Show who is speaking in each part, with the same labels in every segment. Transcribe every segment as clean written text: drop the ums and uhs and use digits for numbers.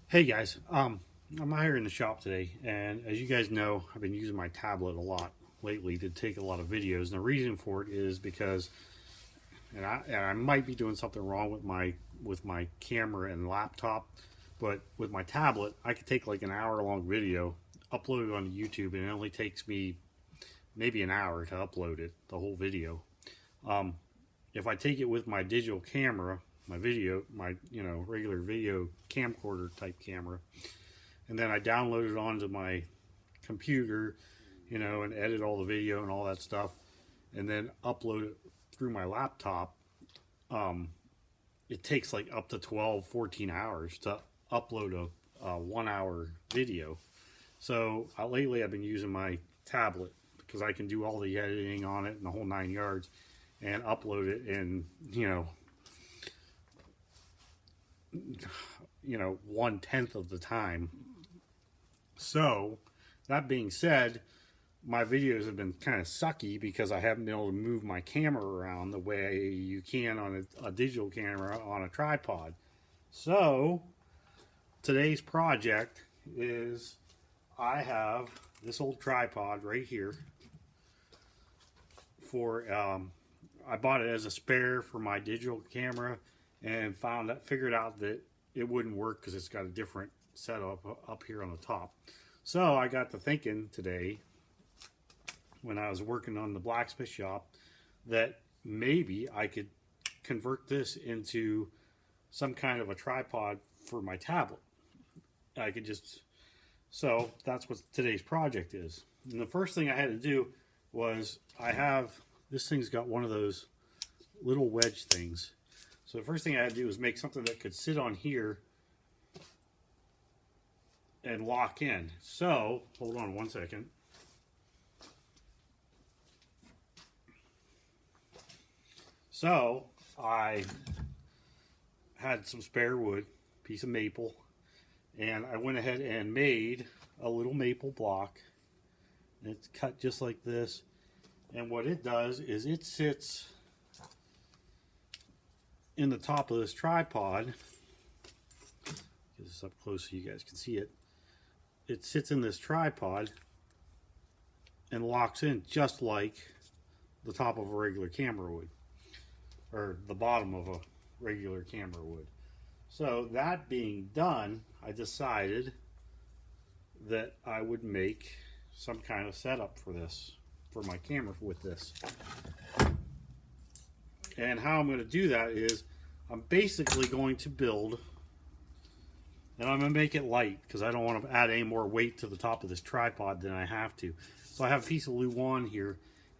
Speaker 1: Hey guys, I'm out here in the shop today, and as you guys know, I've been using my tablet a lot lately to take a lot of videos. And the reason for it is because, and I might be doing something wrong with my camera and laptop, but with my tablet, I could take like an hour long video, upload it onto YouTube, and it only takes me maybe an hour to upload it, the whole video. Um, if I take it with my digital camera, my regular video camcorder type camera, and then I download it onto my computer, and edit all the video and all that stuff, and then upload it through my laptop. It takes like up to 12, 14 hours to upload a 1 hour video. So lately I've been using my tablet because I can do all the editing on it and the whole 9 yards and upload it in, 1/10 of the time. So, that being said, my videos have been kind of sucky because I haven't been able to move my camera around the way you can on a digital camera on a tripod. So, today's project is I have this old tripod right here I bought it as a spare for my digital camera and figured out that it wouldn't work because it's got a different setup up here on the top. So I got to thinking today when I was working on the blacksmith shop that maybe I could convert this into some kind of a tripod for my tablet. So that's what today's project is. And the first thing I had to do was this thing's got one of those little wedge things. So the first thing I had to do was make something that could sit on here and lock in. So, hold on one second. So, I had some spare wood, piece of maple, and I went ahead and made a little maple block. It's cut just like this. And what it does is it sits in the top of this tripod. Get this up close so you guys can see it. It sits in this tripod and locks in just like the top of a regular camera would, or the bottom of a regular camera would. So that being done, I decided that I would make some kind of setup for my camera with this. And how I'm going to do that is I'm basically going to build, and I'm going to make it light because I don't want to add any more weight to the top of this tripod than I have to. So I have a piece of Luan here,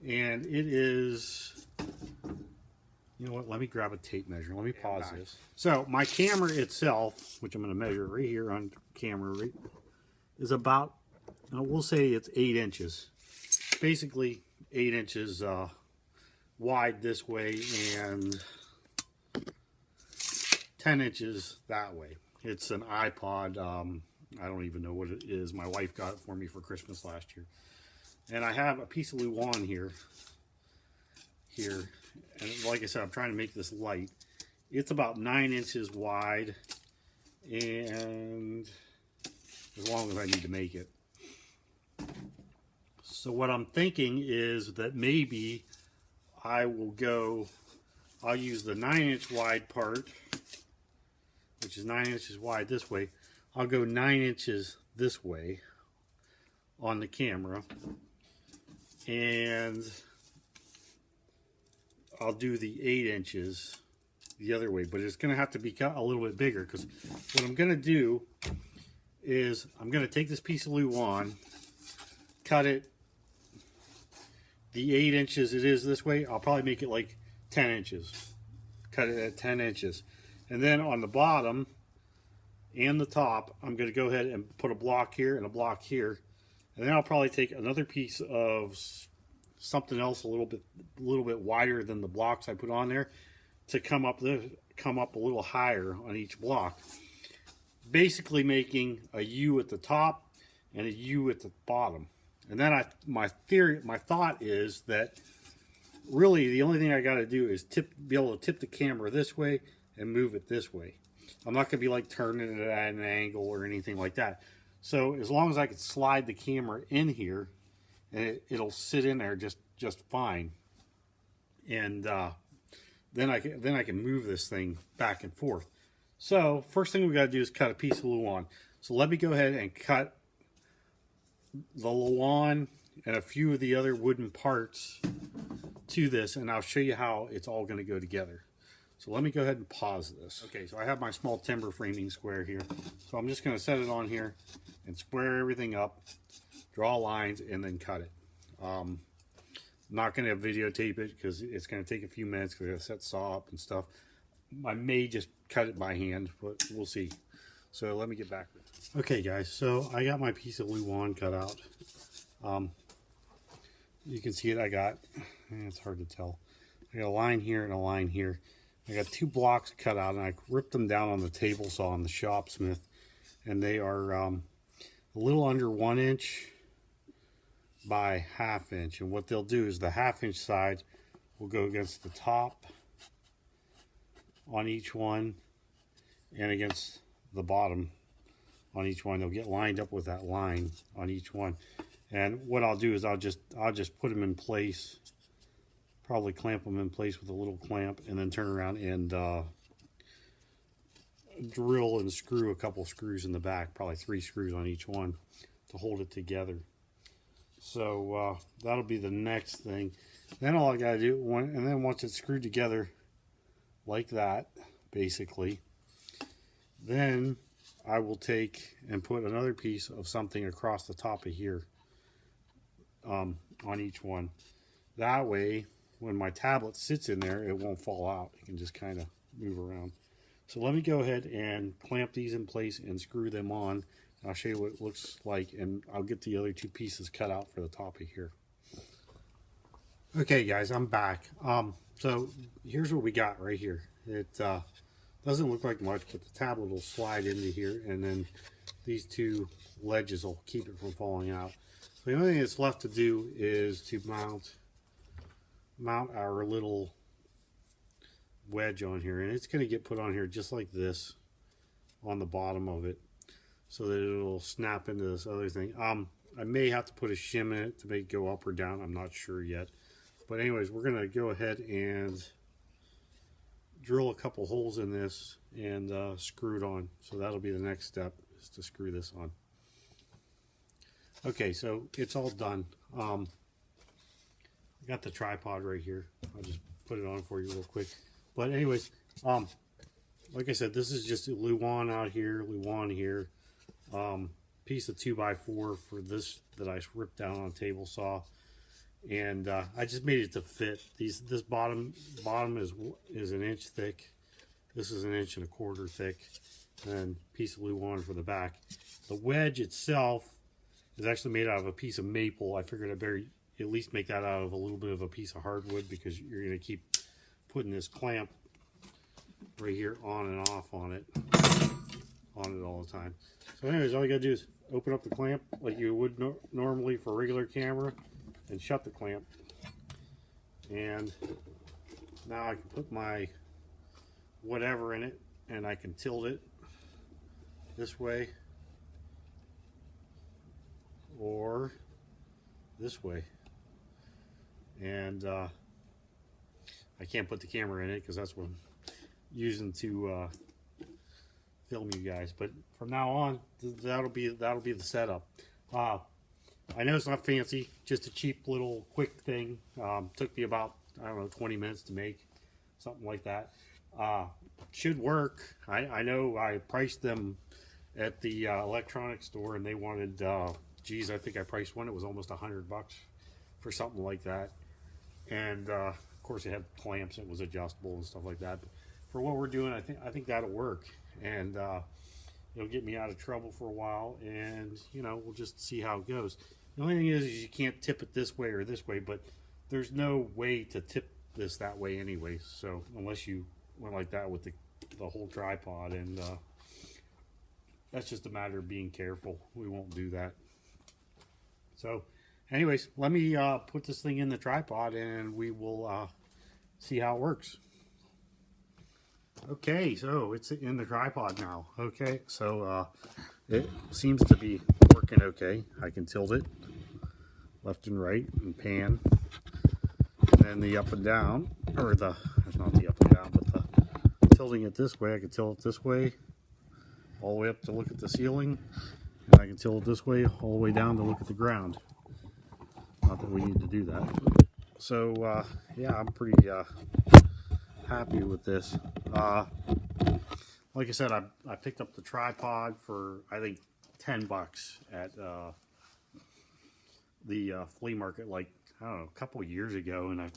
Speaker 1: and it is, you know what, let me grab a tape measure. Let me pause this. So my camera itself, which I'm going to measure right here on camera, is about, we'll say it's 8 inches. Basically 8 inches wide this way and 10 inches that way. It's an iPod. I don't even know what it is. My wife got it for me for Christmas last year. And I have a piece of Luan here. And like I said, I'm trying to make this light. It's about 9 inches wide and as long as I need to make it. So what I'm thinking is that maybe I'll use the 9-inch wide part, which is 9 inches wide this way. I'll go 9 inches this way on the camera, and I'll do the 8 inches the other way, but it's going to have to be cut a little bit bigger because what I'm going to do is I'm going to take this piece of Luan, cut it the 8 inches it is this way. I'll probably make it like 10 inches. Cut it at 10 inches. And then on the bottom and the top, I'm going to go ahead and put a block here and a block here. And then I'll probably take another piece of something else a little bit wider than the blocks I put on there to come up a little higher on each block. Basically making a U at the top and a U at the bottom. And then my thought is that really the only thing I got to do is be able to tip the camera this way and move it this way. I'm not going to be like turning it at an angle or anything like that. So as long as I can slide the camera in here, and it'll sit in there just fine. And then I can move this thing back and forth. So first thing we got to do is cut a piece of Luan. So let me go ahead and cut the Luan and a few of the other wooden parts to this, and I'll show you how it's all going to go together. So let me go ahead and pause this. Okay, so I have my small timber framing square here. So I'm just going to set it on here and square everything up, draw lines, and then cut it. I'm not going to videotape it because it's going to take a few minutes because I got to set saw up and stuff. I may just cut it by hand, but we'll see. So let me get back. Okay, guys, so I got my piece of Luan cut out. You can see it. It's hard to tell. I got a line here and a line here. I got 2 blocks cut out, and I ripped them down on the table saw on the Shopsmith, and they are a little under 1 inch by 1/2 inch. And what they'll do is the 1/2 inch side will go against the top on each one and against the bottom on each one. They'll get lined up with that line on each one. And what I'll do is I'll just put them in place, probably clamp them in place with a little clamp, and then turn around and drill and screw a couple screws in the back, probably 3 screws on each one to hold it together. So that'll be the next thing. Then all I gotta do, and then once it's screwed together like that, basically, then I will take and put another piece of something across the top of here on each one. That way, when my tablet sits in there, it won't fall out. It can just kind of move around. So let me go ahead and clamp these in place and screw them on. I'll show you what it looks like, and I'll get the other 2 pieces cut out for the top of here. Okay, guys, I'm back. So here's what we got right here. It doesn't look like much, but the tablet will slide into here, and then these 2 ledges will keep it from falling out. So the only thing that's left to do is to mount our little wedge on here, and it's going to get put on here just like this on the bottom of it, so that it'll snap into this other thing. I may have to put a shim in it to make it go up or down. I'm not sure yet. But anyways, we're going to go ahead and drill a couple holes in this and screw it on. So that'll be the next step, is to screw this on. Okay, so it's all done. I got the tripod right here. I'll just put it on for you real quick. But anyways, like I said, this is just a Luan out here, Luan here. Piece of 2x4 for this that I ripped down on a table saw, and I just made it to fit. This bottom is 1 inch thick. This is 1.25 inches thick, and piece of Luan for the back. The wedge itself is actually made out of a piece of maple. I figured I'd better at least make that out of a little bit of a piece of hardwood, because you're going to keep putting this clamp right here on and off on it all the time. So anyways, all you gotta do is open up the clamp like you would normally for a regular camera, and shut the clamp. And now I can put my whatever in it, and I can tilt it this way or this way. And I can't put the camera in it because that's what I'm using to film you guys. But from now on, that'll be the setup. I know it's not fancy, just a cheap little quick thing. Took me about, I don't know, 20 minutes to make, something like that. Should work. I know I priced them at the electronics store, and they wanted, geez, I think I priced one. It was almost $100 for something like that. And of course, it had clamps. It was adjustable and stuff like that. But for what we're doing, I think that'll work, and it'll get me out of trouble for a while. And we'll just see how it goes. The only thing is you can't tip it this way or this way, but there's no way to tip this that way anyway. So unless you went like that with the whole tripod, and that's just a matter of being careful. We won't do that. So anyways, let me put this thing in the tripod, and we will see how it works. Okay, so it's in the tripod now. Okay, so it seems to be working okay. I can tilt it left and right and pan. And then the up and down, or there's not the up and down, but the tilting it this way, I can tilt it this way, all the way up to look at the ceiling. And I can tilt it this way, all the way down to look at the ground. Not that we need to do that. So, yeah, I'm pretty happy with this. Like I said, I picked up the tripod for, I think, $10 at the flea market, like, I don't know, a couple of years ago, and I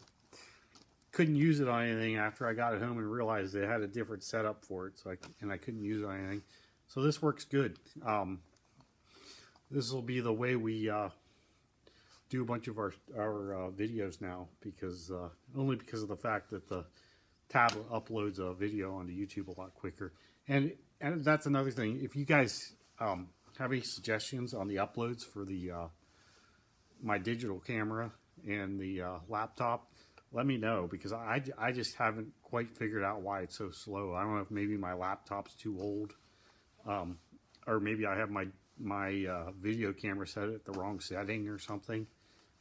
Speaker 1: couldn't use it on anything after I got it home and realized they had a different setup for it, so I couldn't use it on anything. So this works good. This will be the way we do a bunch of our videos now, because only because of the fact that the tablet uploads a video onto YouTube a lot quicker. And that's another thing. If you guys have any suggestions on the uploads for the my digital camera and the laptop, let me know, because I just haven't quite figured out why it's so slow. I don't know if maybe my laptop's too old, or maybe I have my video camera set at the wrong setting or something.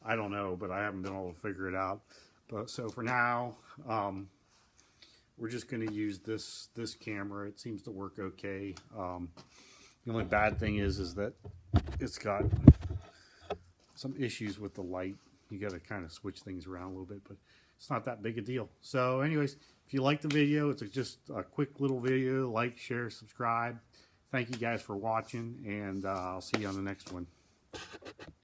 Speaker 1: I don't know, but I haven't been able to figure it out. But so for now, we're just going to use this camera. It seems to work okay. The only bad thing is that it's got some issues with the light. You got to kind of switch things around a little bit, but it's not that big a deal. So anyways, if you like the video, it's just a quick little video. Like, share, subscribe. Thank you guys for watching, and I'll see you on the next one.